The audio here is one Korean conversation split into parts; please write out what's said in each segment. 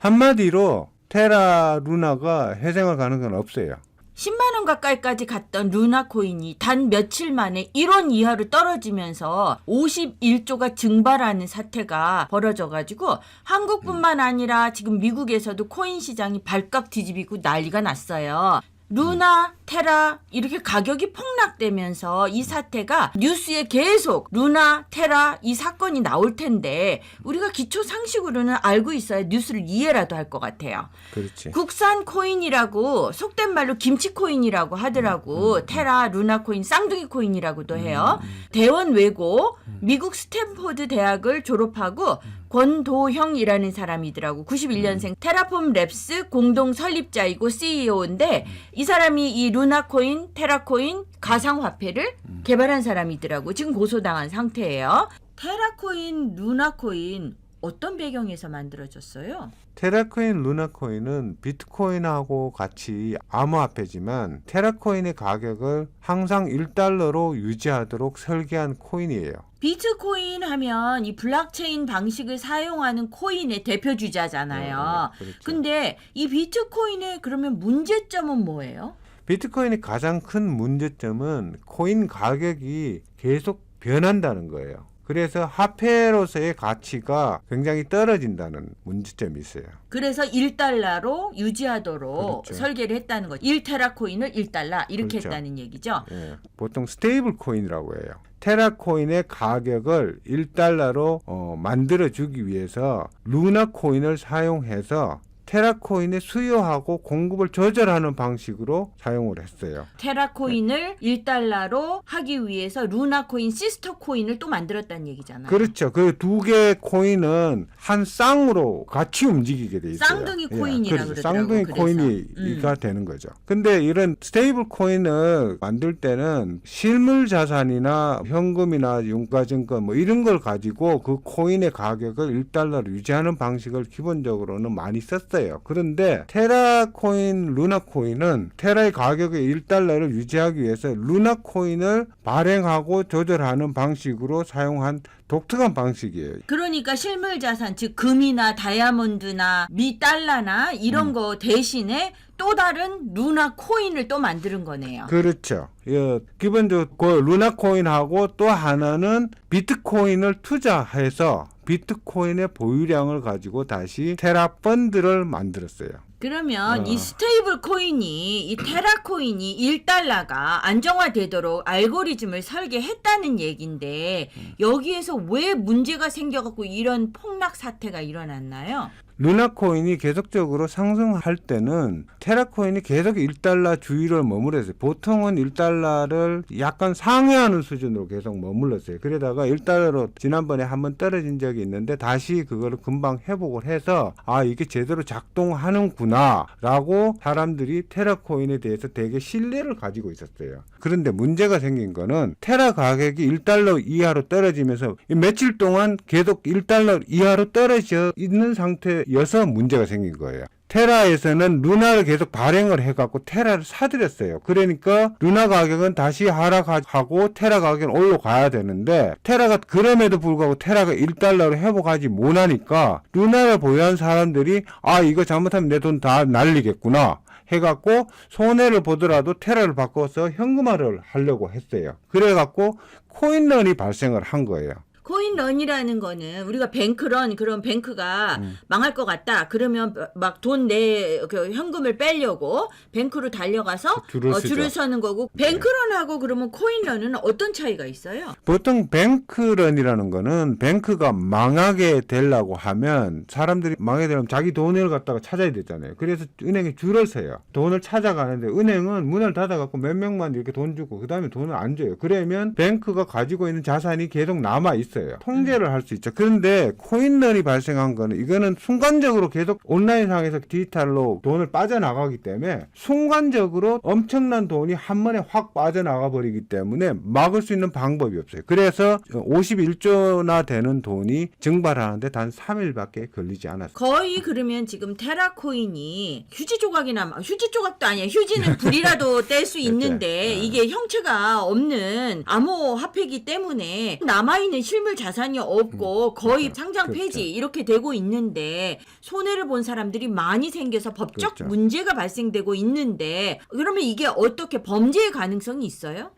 한마디로 테라 루나가 해생을 가는 건 없어요. 10만 원 가까이까지 갔던 루나 코인이 단 며칠 만에 1원 이하로 떨어지면서 51조가 증발하는 사태가 벌어져가지고 한국뿐만 아니라 지금 미국에서도 코인 시장이 발칵 뒤집히고 난리가 났어요. 루나, 테라 이렇게 가격이 폭락되면서 이 사태가 뉴스에 계속 루나, 테라 이 사건이 나올 텐데 우리가 기초 상식으로는 알고 있어야 뉴스를 이해라도 할 것 같아요. 그렇지. 국산 코인이라고 속된 말로 김치 코인이라고 하더라고. 테라, 루나 코인, 쌍둥이 코인이라고도 해요. 대원 외고 미국 스탠포드 대학을 졸업하고 권도형이라는 사람이더라고. 91년생 테라폼 랩스 공동 설립자이고 CEO인데 이 사람이 이 루나 코인, 테라 코인 가상화폐를 개발한 사람이더라고. 지금 고소당한 상태예요. 테라 코인, 루나 코인 어떤 배경에서 만들어졌어요? 테라코인, 루나코인은 비트코인하고 같이 암호화폐지만 테라코인의 가격을 항상 1달러로 유지하도록 설계한 코인이에요. 비트코인 하면 이 블록체인 방식을 사용하는 코인의 대표 주자잖아요. 그렇죠. 근데 이 비트코인의 그러면 문제점은 뭐예요? 비트코인의 가장 큰 문제점은 코인 가격이 계속 변한다는 거예요. 그래서 화폐로서의 가치가 굉장히 떨어진다는 문제점이 있어요. 그래서 1달러로 유지하도록 그렇죠. 설계를 했다는 거죠. 1테라 코인을 1달러 이렇게 그렇죠. 했다는 얘기죠. 예, 보통 스테이블 코인이라고 해요. 테라코인의 가격을 1달러로 만들어주기 위해서 루나 코인을 사용해서 테라코인의 수요하고 공급을 조절하는 방식으로 사용을 했어요. 테라 코인을 1달러로 하기 위해서 루나 코인, 시스터 코인을 또 만들었다는 얘기잖아요. 그렇죠. 그 두 개의 코인은 한 쌍으로 같이 움직이게 돼 있어요. 쌍둥이 코인이라고 그렇죠. 그러더라고요. 쌍둥이 그래서. 코인이가 되는 거죠. 근데 이런 스테이블 코인을 만들 때는 실물 자산이나 현금이나 유가증권 뭐 이런 걸 가지고 그 코인의 가격을 1달러로 유지하는 방식을 기본적으로는 많이 썼어요. 그런데 테라 코인, 루나 코인은 테라의 가격을 1달러를 유지하기 위해서 루나 코인을 발행하고 조절하는 방식으로 사용한 독특한 방식이에요. 그러니까 실물 자산, 즉 금이나 다이아몬드나 미달러나 이런 거 대신에 또 다른 루나 코인을 또 만드는 거네요. 그렇죠. 예, 기본적으로 그 루나 코인하고 또 하나는 비트코인을 투자해서 비트코인의 보유량을 가지고 다시 테라 펀드를 만들었어요. 그러면 이 스테이블 코인이, 이 테라 코인이 1달러가 안정화되도록 알고리즘을 설계했다는 얘기인데 여기에서 왜 문제가 생겨갖고 이런 폭락 사태가 일어났나요? 루나 코인이 계속적으로 상승할 때는 테라 코인이 계속 1달러 주위를 머물렀어요. 보통은 1달러를 약간 상회하는 수준으로 계속 머물렀어요. 그러다가 1달러로 지난번에 한번 떨어진 적이 있는데 다시 그거를 금방 회복을 해서 아 이게 제대로 작동하는구나 라고 사람들이 테라 코인에 대해서 되게 신뢰를 가지고 있었어요. 그런데 문제가 생긴 거는 테라 가격이 1달러 이하로 떨어지면서 며칠 동안 계속 1달러 이하로 떨어져 있는 상태여서 문제가 생긴 거예요. 테라에서는 루나를 계속 발행을 해갖고 테라를 사들였어요. 그러니까 루나 가격은 다시 하락하고 테라 가격은 올라가야 되는데 테라가 그럼에도 불구하고 테라가 1달러로 회복하지 못하니까 루나를 보유한 사람들이 아 이거 잘못하면 내 돈 다 날리겠구나 해갖고 손해를 보더라도 테라를 바꿔서 현금화를 하려고 했어요. 그래갖고 코인런이 발생을 한 거예요. 코인런이라는 거는 우리가 뱅크런, 그런 뱅크가 망할 것 같다. 그러면 막 돈 내 그 현금을 빼려고 뱅크로 달려가서 줄을 서는 거고, 뱅크런하고 그러면 코인런은 어떤 차이가 있어요? 보통 뱅크런이라는 거는 뱅크가 망하게 되려고 하면 사람들이 망하게 되면 자기 돈을 갖다가 찾아야 되잖아요. 그래서 은행에 줄을 서요. 돈을 찾아가는데 은행은 문을 닫아갖고 몇 명만 이렇게 돈 주고 그 다음에 돈을 안 줘요. 그러면 뱅크가 가지고 있는 자산이 계속 남아있어요. 통제를 할 수 있죠. 그런데 코인런이 발생한 거는 이거는 순간적으로 계속 온라인상에서 디지털로 돈을 빠져나가기 때문에 순간적으로 엄청난 돈이 한 번에 확 빠져나가 버리기 때문에 막을 수 있는 방법이 없어요. 그래서 51조나 되는 돈이 증발하는데 단 3일밖에 걸리지 않았어요. 거의 그러면 지금 테라 코인이 휴지 조각이나, 휴지 조각도 아니야. 휴지는 불이라도 뗄 수 있는데 이게 형체가 없는 암호 화폐이기 때문에 남아있는 실물 실물 자산이 없고 거의 그렇죠. 상장 그렇죠. 폐지 이렇게 되고 있는데 손해를 본 사람들이 많이 생겨서 법적 그렇죠. 문제가 발생되고 있는데 그러면 이게 어떻게 범죄의 가능성이 있어요?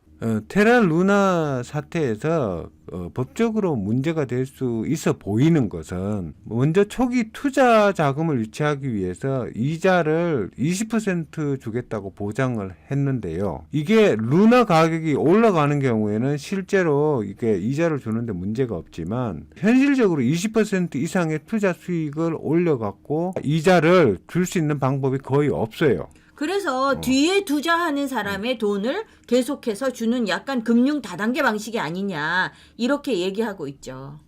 테라 루나 사태에서 법적으로 문제가 될 수 있어 보이는 것은 먼저 초기 투자 자금을 유치하기 위해서 이자를 20% 주겠다고 보장을 했는데요. 이게 루나 가격이 올라가는 경우에는 실제로 이게 이자를 주는데 문제가 없지만 현실적으로 20% 이상의 투자 수익을 올려갖고 이자를 줄 수 있는 방법이 거의 없어요. 그래서 뒤에 투자하는 사람의 돈을 계속해서 주는 약간 금융 다단계 방식이 아니냐 이렇게 얘기하고 있죠.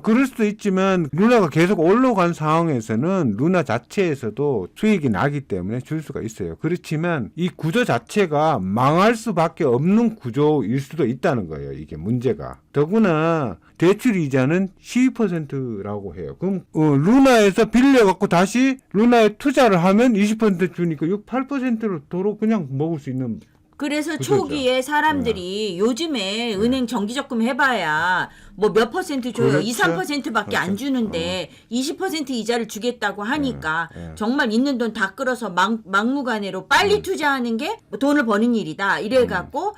그럴 수도 있지만 루나가 계속 올라간 상황에서는 루나 자체에서도 수익이 나기 때문에 줄 수가 있어요. 그렇지만 이 구조 자체가 망할 수밖에 없는 구조일 수도 있다는 거예요. 이게 문제가. 더구나 대출 이자는 12%라고 해요. 그럼 루나에서 빌려갖고 다시 루나에 투자를 하면 20% 주니까 8%를 도로 그냥 먹을 수 있는. 그래서 그죠. 초기에 사람들이 요즘에 은행 정기적금 해봐야 뭐 몇 퍼센트 줘요. 그렇죠. 2, 3%밖에 안 그렇죠. 주는데 20% 이자를 주겠다고 하니까 예. 정말 있는 돈 다 끌어서 막무가내로 빨리 투자하는 게 돈을 버는 일이다. 이래갖고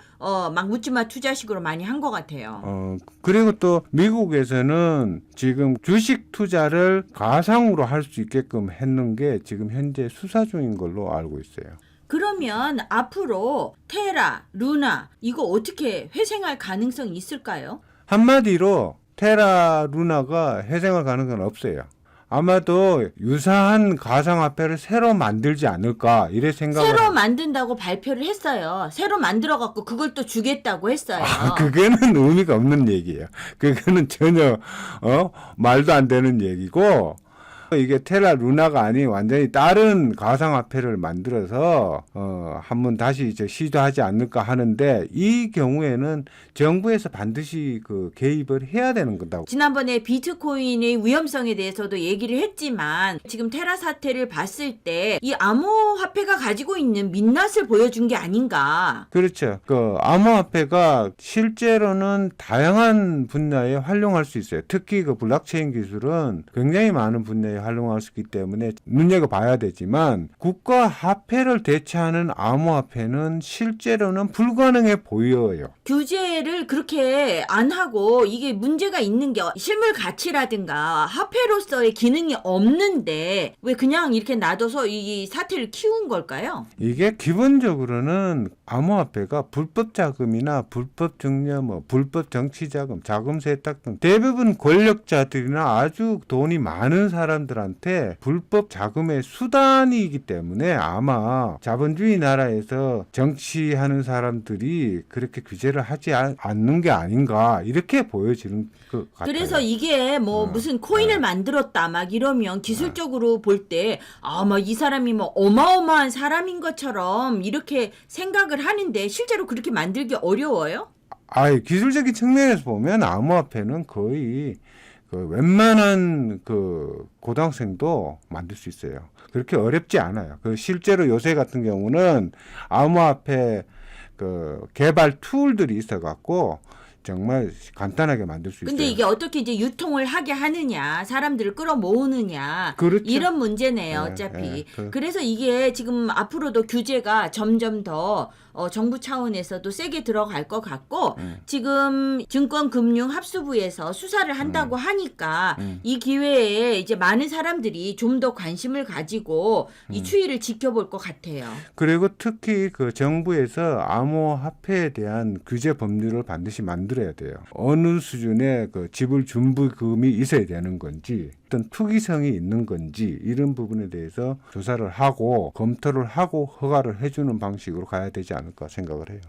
막 묻지마 투자식으로 많이 한 것 같아요. 그리고 또 미국에서는 지금 주식 투자를 가상으로 할 수 있게끔 했는 게 지금 현재 수사 중인 걸로 알고 있어요. 그러면 앞으로 테라, 루나 이거 어떻게 회생할 가능성이 있을까요? 한마디로 테라 루나가 회생할 가능성은 없어요. 아마도 유사한 가상화폐를 새로 만들지 않을까 이래 생각을. 새로 만든다고 발표를 했어요. 새로 만들어갖고 그걸 또 주겠다고 했어요. 그거는 의미가 없는 얘기예요. 그거는 전혀 말도 안 되는 얘기고. 이게 테라 루나가 아닌 완전히 다른 가상화폐를 만들어서 한번 다시 이제 시도하지 않을까 하는데 이 경우에는 정부에서 반드시 그 개입을 해야 되는 거다. 지난번에 비트코인의 위험성에 대해서도 얘기를 했지만 지금 테라 사태를 봤을 때 이 암호화폐가 가지고 있는 민낯을 보여준 게 아닌가. 그렇죠. 그 암호화폐가 실제로는 다양한 분야에 활용할 수 있어요. 특히 그 블록체인 기술은 굉장히 많은 분야에 활용할 수 있기 때문에 눈여겨봐야 되지만 국가 화폐를 대체하는 암호화폐는 실제로는 불가능해 보여요. 규제를 그렇게 안 하고 이게 문제가 있는 게 실물 가치라든가 화폐로서의 기능이 없는데 왜 그냥 이렇게 놔둬서 이 사태를 키운 걸까요? 이게 기본적으로는 암호화폐가 불법 자금이나 불법 증여, 불법 정치 자금, 자금 세탁 등 대부분 권력자들이나 아주 돈이 많은 사람들한테 불법 자금의 수단이기 때문에 아마 자본주의 나라에서 정치하는 사람들이 그렇게 규제를 하지 않는 게 아닌가 이렇게 보여지는 것 같아요. 그래서 이게 무슨 코인을 만들었다 막 이러면 기술적으로 볼 때 막 이 사람이 뭐 어마어마한 사람인 것처럼 이렇게 생각을 하는데 실제로 그렇게 만들기 어려워요? 기술적인 측면에서 보면 암호화폐는 거의 그 웬만한 그 고등학생도 만들 수 있어요. 그렇게 어렵지 않아요. 그 실제로 요새 같은 경우는 암호화폐 그 개발 툴들이 있어갖고 정말 간단하게 만들 수 있어요. 근데 이게 어떻게 이제 유통을 하게 하느냐, 사람들을 끌어모으느냐, 그렇죠. 이런 문제네요, 네, 어차피. 네, 그래서 이게 지금 앞으로도 규제가 점점 더 정부 차원에서도 세게 들어갈 것 같고, 지금 증권금융합수부에서 수사를 한다고 하니까 이 기회에 이제 많은 사람들이 좀 더 관심을 가지고 이 추이를 지켜볼 것 같아요. 그리고 특히 그 정부에서 암호화폐에 대한 규제 법률을 반드시 만들어야 돼요. 어느 수준의 그 지불 준비금이 있어야 되는 건지, 어떤 투기성이 있는 건지 이런 부분에 대해서 조사를 하고 검토를 하고 허가를 해주는 방식으로 가야 되지 않을까 생각을 해요.